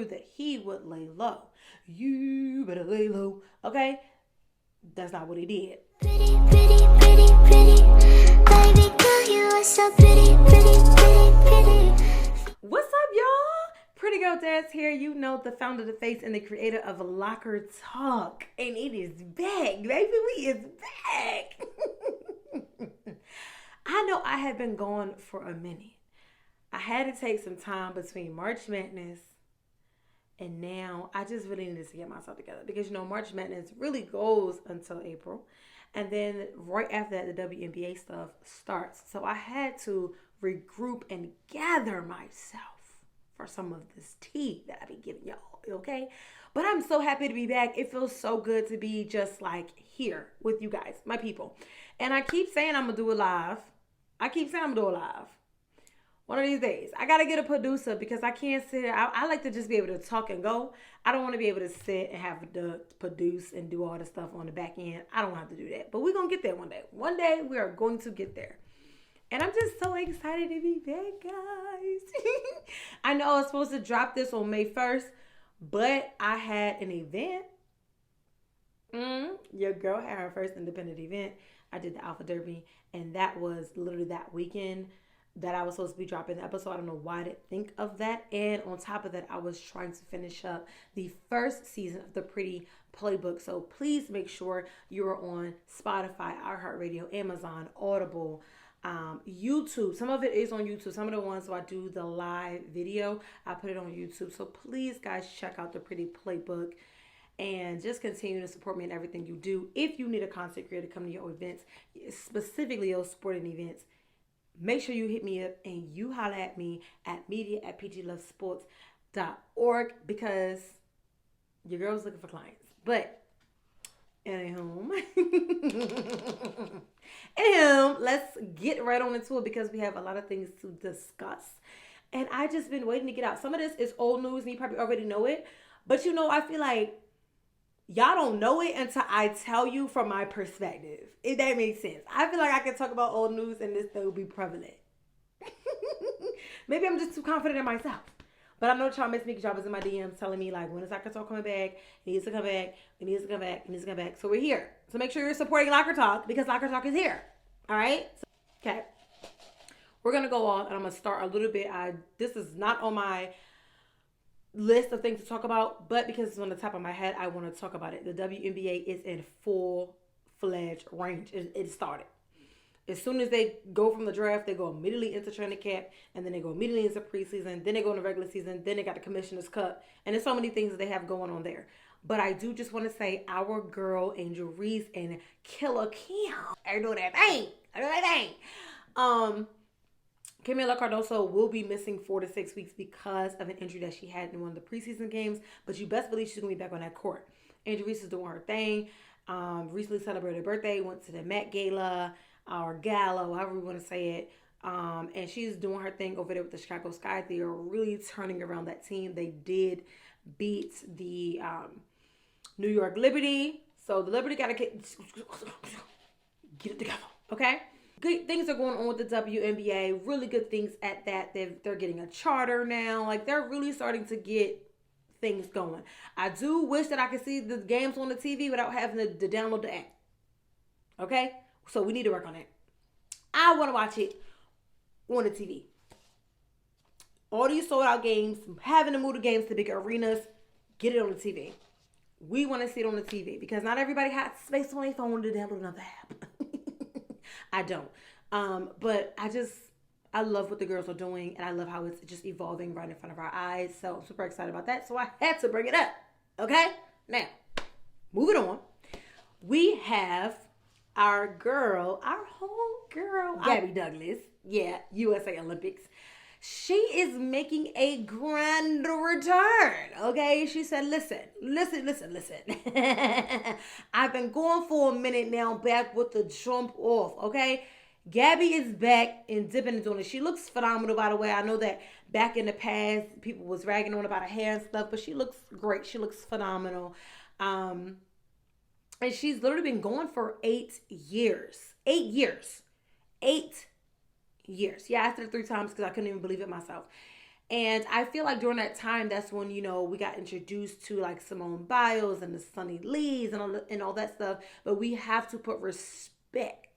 that he would lay low. You better lay low, okay? That's not what he did. Pretty, pretty, pretty, pretty. Baby girl, you are so pretty, pretty, pretty, pretty. What's up, y'all? Pretty Girl Dad's here. You know, the founder, the face, and the creator of Locker Talk. And it is back, baby. We is back. I know I have been gone for a minute. I had to take some time between March Madness and now I just really needed to get myself together because, you know, March Madness really goes until April. And then right after that, the WNBA stuff starts. So I had to regroup and gather myself for some of this tea that I be giving y'all, okay? But I'm so happy to be back. It feels so good to be just like here with you guys, my people. And I keep saying I'm going to do it live. One of these days, I got to get a producer because I can't sit here. I like to just be able to talk and go. I don't want to be able to sit and have to produce and do all the stuff on the back end. I don't have to do that. But we're going to get there one day. One day, we are going to get there. And I'm just so excited to be back, guys. I know I was supposed to drop this on May 1st, but I had an event. Your girl had her first independent event. I did the Alpha Derby, and that was literally that weekend that I was supposed to be dropping the episode. I don't know why I didn't think of that. And on top of that, I was trying to finish up the first season of the Pretty Playbook. So please make sure you're on Spotify, iHeartRadio, Amazon, Audible, YouTube. Some of it is on YouTube. Some of the ones where I do the live video, I put it on YouTube. So please, guys, check out the Pretty Playbook. And just continue to support me in everything you do. If you need a content creator to come to your events, specifically your sporting events, make sure you hit me up and you holler at me at media@pglovesports.org because your girl's looking for clients. But anywho, let's get right on into it because we have a lot of things to discuss. And I just been waiting to get out. Some of this is old news and you probably already know it. But you know, I feel like y'all don't know it until I tell you from my perspective. If that makes sense. I feel like I can talk about old news and this thing will be prevalent. Maybe I'm just too confident in myself. But I know y'all miss me because y'all was in my DMs telling me like, when is Locker Talk coming back? He needs to come back. He needs to come back. He needs to come back. So we're here. So make sure you're supporting Locker Talk because Locker Talk is here. All right? Okay. We're going to go on and I'm going to start a little bit. This is not on my list of things to talk about, but because it's on the top of my head, I want to talk about it. The WNBA is in full-fledged range. It started. As soon as they go from the draft, they go immediately into training camp, and then they go immediately into preseason, then they go into regular season, then they got the Commissioner's Cup, and there's so many things that they have going on there. But I do just want to say our girl, Angel Reese, and Killer Kim are doing that thing. Camila Cardoso will be missing 4 to 6 weeks because of an injury that she had in one of the preseason games, but you best believe she's going to be back on that court. Angel Reese is doing her thing. Recently celebrated her birthday, went to the Met Gala, or Gala, however we want to say it, and she's doing her thing over there with the Chicago Sky. They are really turning around that team. They did beat the New York Liberty, so the Liberty got to get it together, okay? Good things are going on with the WNBA. Really good things at that. They're getting a charter now. Like, they're really starting to get things going. I do wish that I could see the games on the TV without having to download the app. Okay? So we need to work on that. I want to watch it on the TV. All these sold out games, having to move the games to bigger arenas, get it on the TV. We want to see it on the TV because not everybody has space on their phone to download another app. I don't. But I love what the girls are doing and I love how it's just evolving right in front of our eyes. So I'm super excited about that. So I had to bring it up. Okay? Now, moving on. We have our whole girl, Gabby Douglas. Yeah, USA Olympics. She is making a grand return, okay? She said, listen. I've been going for a minute now, back with the jump off, okay? Gabby is back and dipping and doing it. She looks phenomenal, by the way. I know that back in the past, people was ragging on about her hair and stuff, but she looks great. She looks phenomenal. And she's literally been going for 8 years. 8 years. 8 years. Yeah, I said it 3 times because I couldn't even believe it myself. And I feel like during that time, that's when, we got introduced to like Simone Biles and the Sunny Lees and all that stuff. But we have to put respect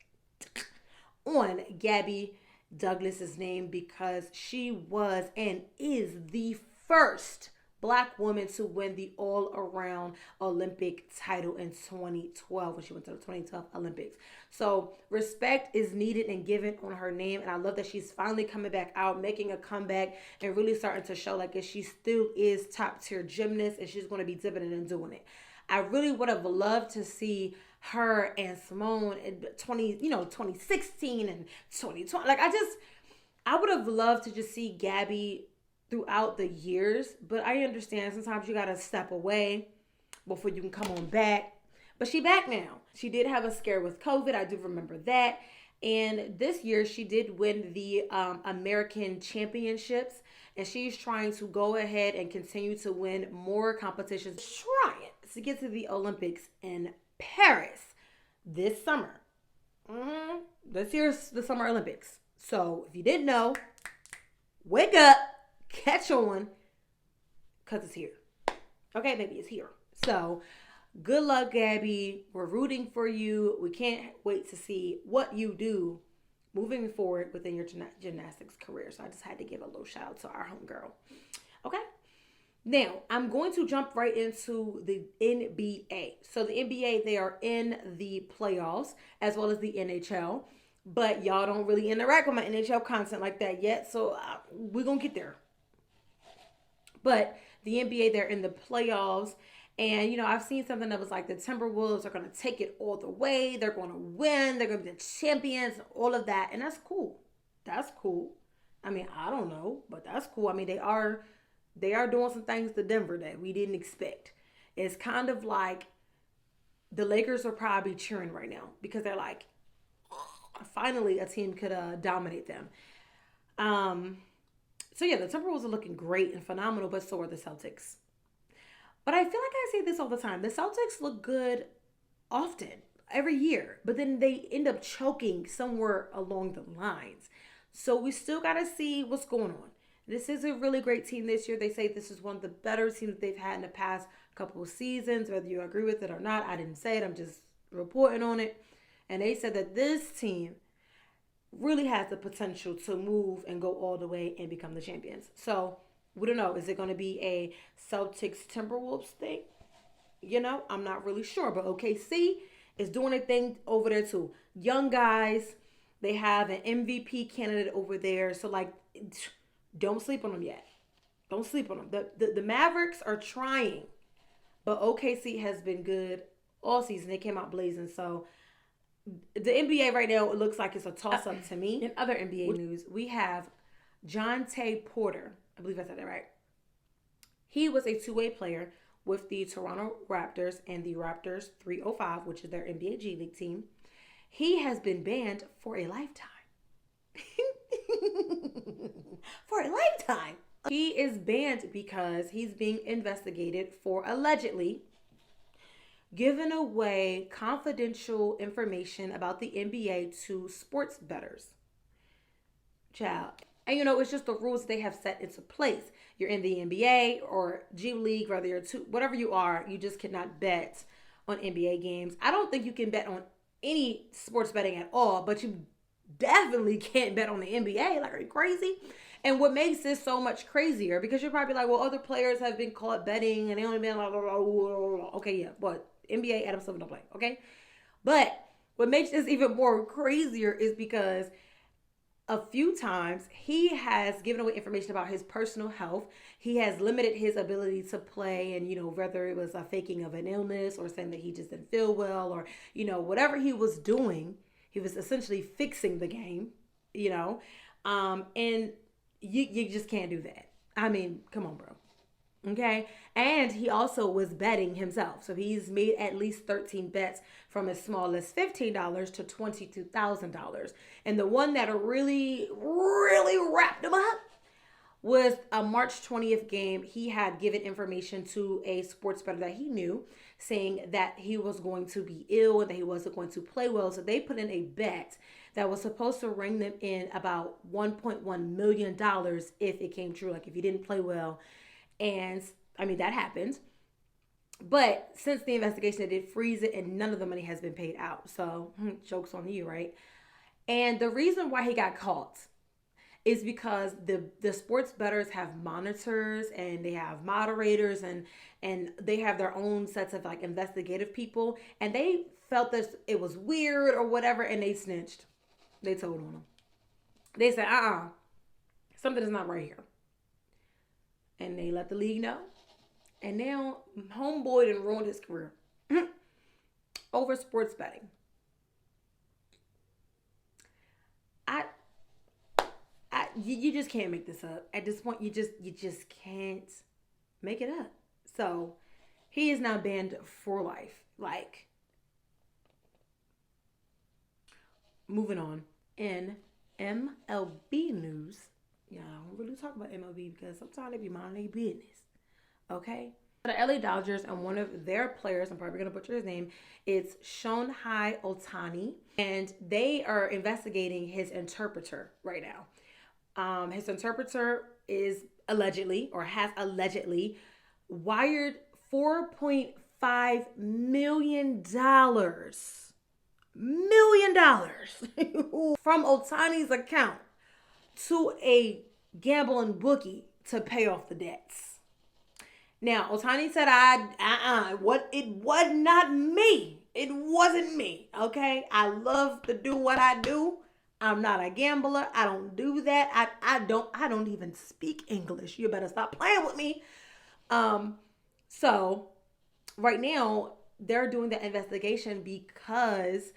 on Gabby Douglas's name because she was and is the first Black woman to win the all-around Olympic title in 2012 when she went to the 2012 Olympics. So respect is needed and given on her name, and I love that she's finally coming back out, making a comeback, and really starting to show like she still is top-tier gymnast, and she's going to be dipping it and doing it. I really would have loved to see her and Simone in 2016 and 2020. Like I would have loved to just see Gabby throughout the years, but I understand sometimes you gotta step away before you can come on back. But she back now. She did have a scare with COVID. I do remember that. And this year she did win the American Championships, and she's trying to go ahead and continue to win more competitions, trying to get to the Olympics in Paris this summer. This year's the Summer Olympics. So if you didn't know, wake up, catch on, because it's here. Okay, baby, it's here. So good luck, Gabby. We're rooting for you. We can't wait to see what you do moving forward within your gymnastics career. So I just had to give a little shout out to our homegirl. Okay. Now, I'm going to jump right into the NBA. So the NBA, they are in the playoffs as well as the NHL. But y'all don't really interact with my NHL content like that yet. So we're going to get there. But the NBA, they're in the playoffs. And, I've seen something that was like the Timberwolves are going to take it all the way. They're going to win. They're going to be the champions, all of that. And that's cool. That's cool. I mean, I don't know, but that's cool. I mean, they are doing some things to Denver that we didn't expect. It's kind of like the Lakers are probably cheering right now because they're like, finally a team could dominate them. So yeah, the Timberwolves are looking great and phenomenal, but so are the Celtics. But I feel like I say this all the time. The Celtics look good often, every year, but then they end up choking somewhere along the lines. So we still got to see what's going on. This is a really great team this year. They say this is one of the better teams that they've had in the past couple of seasons, whether you agree with it or not. I didn't say it. I'm just reporting on it. And they said that this team really has the potential to move and go all the way and become the champions. So we don't know. Is it going to be a Celtics Timberwolves thing? I'm not really sure. But OKC is doing a thing over there too. Young guys. They have an MVP candidate over there. So don't sleep on them yet. Don't sleep on them. The Mavericks are trying. But OKC has been good all season. They came out blazing. So the NBA right now, it looks like it's a toss-up to me. In other NBA news, we have Jonte Porter. I believe I said that right. He was a two-way player with the Toronto Raptors and the Raptors 305, which is their NBA G League team. He has been banned for a lifetime. For a lifetime. He is banned because he's being investigated for allegedly giving away confidential information about the NBA to sports bettors. Child. And it's just the rules they have set into place. You're in the NBA or G League, whether you're whatever you are, you just cannot bet on NBA games. I don't think you can bet on any sports betting at all, but you definitely can't bet on the NBA. Like, are you crazy? And what makes this so much crazier, because you're probably like, well, other players have been caught betting and they only been like, okay, yeah, but NBA, Adam Silver don't play, okay? But what makes this even more crazier is because a few times he has given away information about his personal health. He has limited his ability to play, and whether it was a faking of an illness or saying that he just didn't feel well, or whatever he was doing, he was essentially fixing the game, and you just can't do that. I mean, come on, bro. Okay. And he also was betting himself. So he's made at least 13 bets from as small as $15 to $22,000. And the one that really, really wrapped him up was a March 20th game. He had given information to a sports bettor that he knew, saying that he was going to be ill and that he wasn't going to play well. So they put in a bet that was supposed to ring them in about $1.1 million if it came true, like if he didn't play well. And I mean, that happened. But since the investigation, they did freeze it and none of the money has been paid out. So, joke's on you, right? And the reason why he got caught is because the sports bettors have monitors and they have moderators and they have their own sets of like investigative people, and they felt this it was weird or whatever, and they snitched. They told on him. They said, something is not right here. And they let the league know. And now homeboy done ruined his career over sports betting. You just can't make this up. At this point, you just can't make it up. So he is now banned for life. Like, moving on. In MLB news, I don't really talk about MLB because sometimes they be minding their business. Okay? The LA Dodgers and one of their players, I'm probably going to butcher his name, it's Shohei Ohtani. And they are investigating his interpreter right now. His interpreter is allegedly, or has allegedly, wired $4.5 million from Ohtani's account to a gambling bookie to pay off the debts. Now, Ohtani said, it was not me. It wasn't me. Okay. I love to do what I do. I'm not a gambler. I don't do that. I don't even speak English. You better stop playing with me. So right now they're doing the investigation because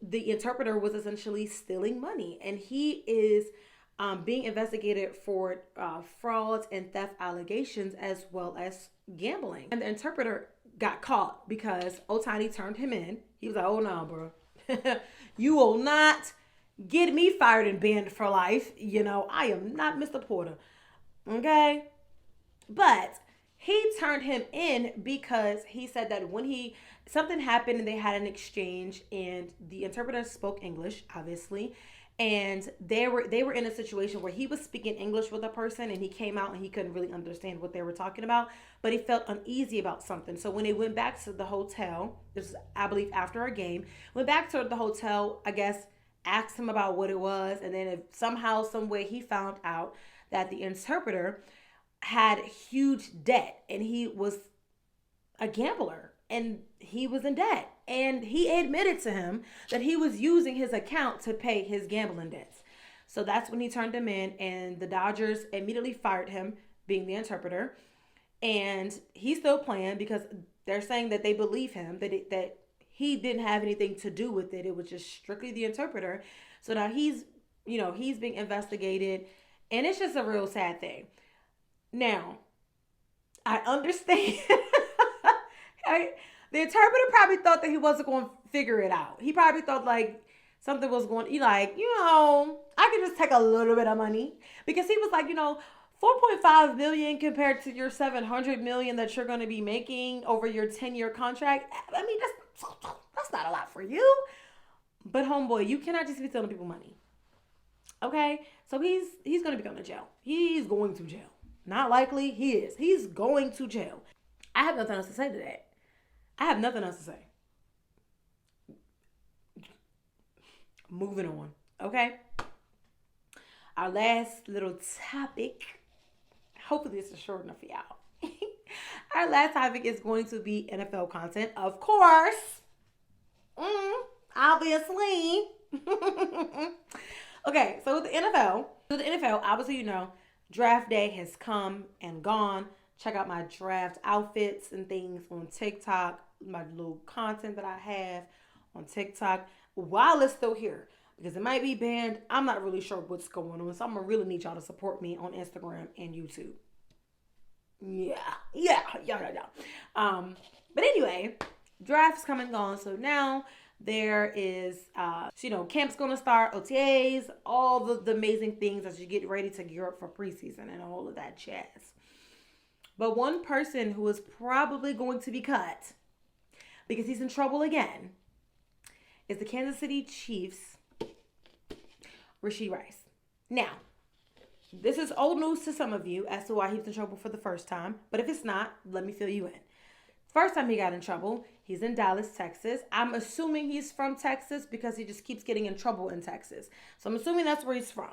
the interpreter was essentially stealing money, and he is being investigated for frauds and theft allegations as well as gambling. And the interpreter got caught because Ohtani turned him in. He was like, oh no, bro. You will not get me fired and banned for life. I am not Mr. Porter. Okay? But he turned him in because he said that when something happened and they had an exchange, and the interpreter spoke English, obviously, and they were in a situation where he was speaking English with a person and he came out and he couldn't really understand what they were talking about, but he felt uneasy about something. So when they went back to the hotel, this is, I believe, after a game, went back to the hotel, I guess, asked him about what it was, and then somehow, some way, he found out that the interpreter had huge debt, and he was a gambler, and he was in debt, and he admitted to him that he was using his account to pay his gambling debts. So that's when he turned him in, and the Dodgers immediately fired him, being the interpreter, and he's still playing because they're saying that they believe him, that he didn't have anything to do with it. It was just strictly the interpreter. So now he's being investigated, and it's just a real sad thing. Now, I understand. The interpreter probably thought that he wasn't going to figure it out. He probably thought like something was going, I can just take a little bit of money, because he was like, 4.5 million compared to your 700 million that you're going to be making over your 10-year contract. I mean, that's not a lot for you. But homeboy, you cannot just be telling people money. Okay? So he's going to be going to jail. He's going to jail. Not likely, he is. He's going to jail. I have nothing else to say to that. I have nothing else to say. Moving on. Okay? Our last little topic. Hopefully this is short enough for y'all. Our last topic is going to be NFL content, of course. Obviously. Okay, so with the NFL, obviously, draft day has come and gone. Check out my draft outfits and things on TikTok, my little content that I have on TikTok while it's still here, because it might be banned. I'm not really sure what's going on, so I'm gonna really need y'all to support me on Instagram and YouTube. Yeah. But anyway, draft's come and gone, so now There is, camp's going to start, OTAs, all the amazing things as you get ready to gear up for preseason and all of that jazz. But one person who is probably going to be cut because he's in trouble again is the Kansas City Chiefs, Rashee Rice. Now, this is old news to some of you as to why he was in trouble for the first time. But if it's not, let me fill you in. First time he got in trouble, he's in Dallas, Texas. I'm assuming he's from Texas because he just keeps getting in trouble in Texas. So I'm assuming that's where he's from.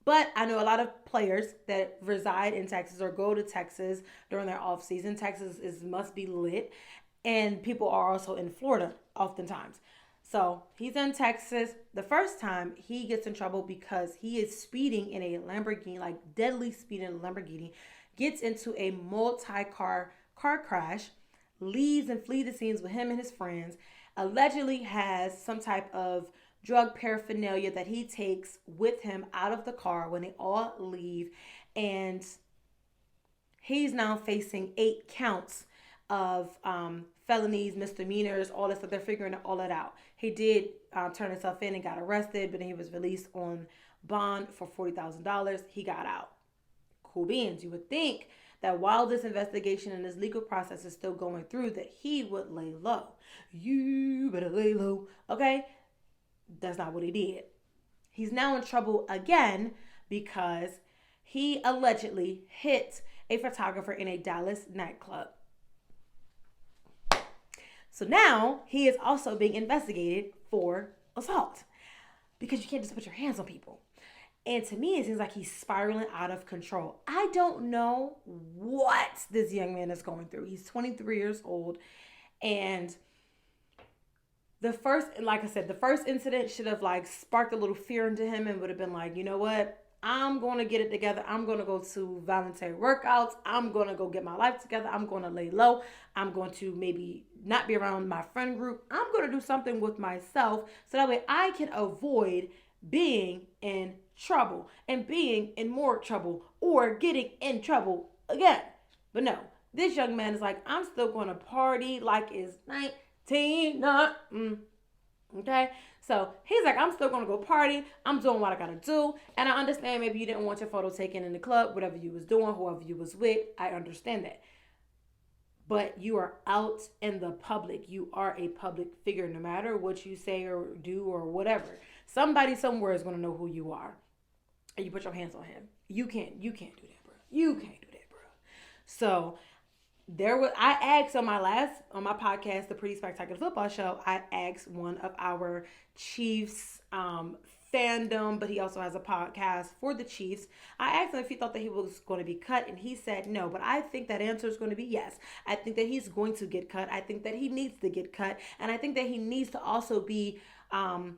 But I know a lot of players that reside in Texas or go to Texas during their off season. Texas must be lit. And people are also in Florida oftentimes. So he's in Texas. The first time he gets in trouble because he is speeding in a Lamborghini, like deadly speeding in a Lamborghini, gets into a multi-car crash, leaves and flees the scenes with him and his friends, allegedly has some type of drug paraphernalia that he takes with him out of the car when they all leave. And he's now facing 8 counts of felonies, misdemeanors, all that stuff. They're figuring all that out. He did turn himself in and got arrested, but then he was released on bond for $40,000. He got out. Cool beans. You would think that while this investigation and this legal process is still going through, that he would lay low. You better lay low. Okay? That's not what he did. He's now in trouble again because he allegedly hit a photographer in a Dallas nightclub. So now he is also being investigated for assault because you can't just put your hands on people. And to me, it seems like he's spiraling out of control. I don't know what this young man is going through. He's 23 years old. And the first incident should have sparked a little fear into him and would have been like, you know what? I'm going to get it together. I'm going to go to voluntary workouts. I'm going to go get my life together. I'm going to lay low. I'm going to maybe not be around my friend group. I'm going to do something with myself so that way I can avoid being in trouble and being in more trouble or getting in trouble again. But no, this young man is like, I'm still going to party like it's 19. Okay? So he's like, I'm still going to go party. I'm doing what I got to do. And I understand maybe you didn't want your photo taken in the club, whatever you was doing, whoever you was with. I understand that. But you are out in the public. You are a public figure, no matter what you say or do or whatever. Somebody somewhere is going to know who you are. And you put your hands on him. You can't do that, bro. You can't do that, bro. So I asked on my podcast, the Pretty Spectacular Football Show, I asked one of our Chiefs fandom, but he also has a podcast for the Chiefs. I asked him if he thought that he was going to be cut, and he said no. But I think that answer is going to be yes. I think that he's going to get cut. I think that he needs to get cut, and I think that he needs to also be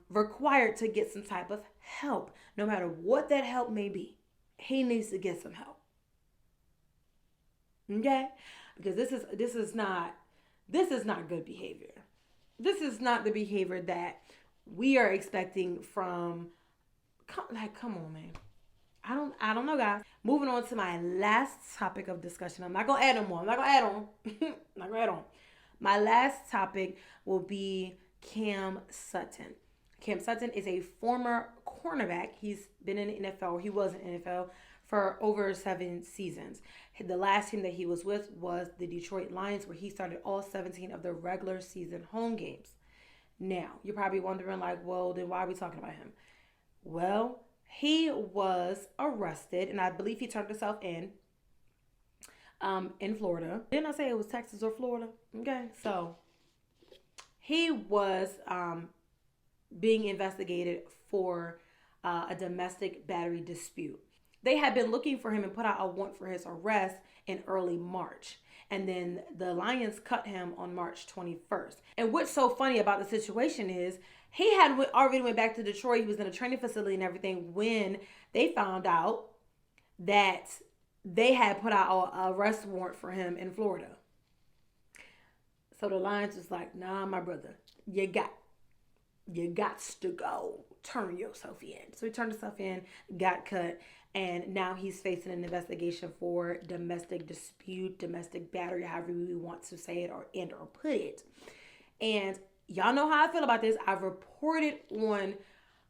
required to get some type of help, no matter what that help may be. He needs to get some help. Okay? Because this is not good behavior. This is not the behavior that we are expecting from. Come on, man. I don't know, guys. Moving on to my last topic of discussion. I'm not gonna add no more. I'm not gonna add on. My last topic will be Cam Sutton. Cam Sutton is a former cornerback. He's been in the NFL. He was in the NFL for over 7 seasons. The last team that he was with was the Detroit Lions, where he started all 17 of the regular season home games. Now, you're probably wondering, well, then why are we talking about him? Well, he was arrested, and I believe he turned himself in Florida. Didn't I say it was Texas or Florida? Okay, so he was being investigated for a domestic battery dispute. They had been looking for him and put out a warrant for his arrest in early March. And then the Lions cut him on March 21st. And what's so funny about the situation is he had already went back to Detroit. He was in a training facility and everything when they found out that they had put out an arrest warrant for him in Florida. So the Lions was like, nah, my brother, you got to go. Turn yourself in. So he turned himself in, got cut, and now he's facing an investigation for domestic dispute, domestic battery, however we want to say it or put it. And Y'all know how I feel about this. I've reported on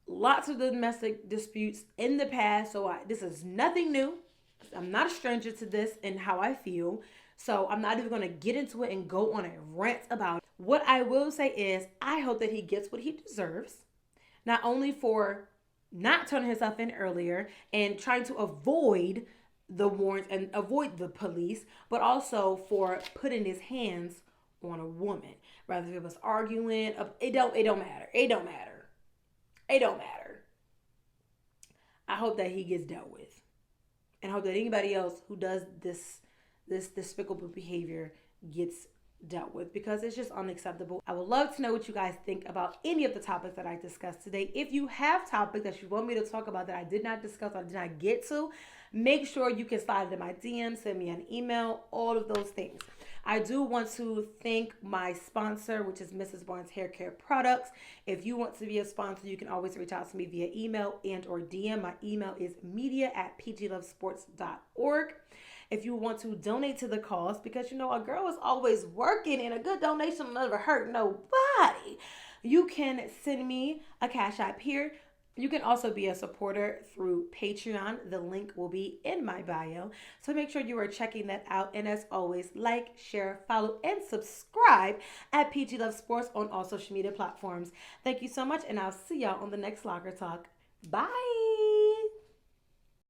lots of domestic disputes in the past, so this is nothing new. I'm not a stranger to this and how I feel. So I'm not even going to get into it and go on a rant about it. What I will say is I hope that he gets what he deserves, not only for not turning himself in earlier and trying to avoid the warrants and avoid the police, but also for putting his hands on a woman. Rather if it was arguing, it don't matter. It don't matter. It don't matter. I hope that he gets dealt with. And hope that anybody else who does this despicable behavior gets dealt with, because it's just unacceptable. I would love to know what you guys think about any of the topics that I discussed today. If you have topics that you want me to talk about that I did not discuss or did not get to, make sure you can slide into my DM, send me an email, all of those things. I do want to thank my sponsor, which is Mrs. Barnes Hair Care Products. If you want to be a sponsor, you can always reach out to me via email and or DM. My email is media@pglovesports.org. If you want to donate to the cause, because a girl is always working and a good donation will never hurt nobody, you can send me a Cash App here. You can also be a supporter through Patreon. The link will be in my bio. So make sure you are checking that out. And as always, like, share, follow, and subscribe at PG Love Sports on all social media platforms. Thank you so much, and I'll see y'all on the next Locker Talk. Bye.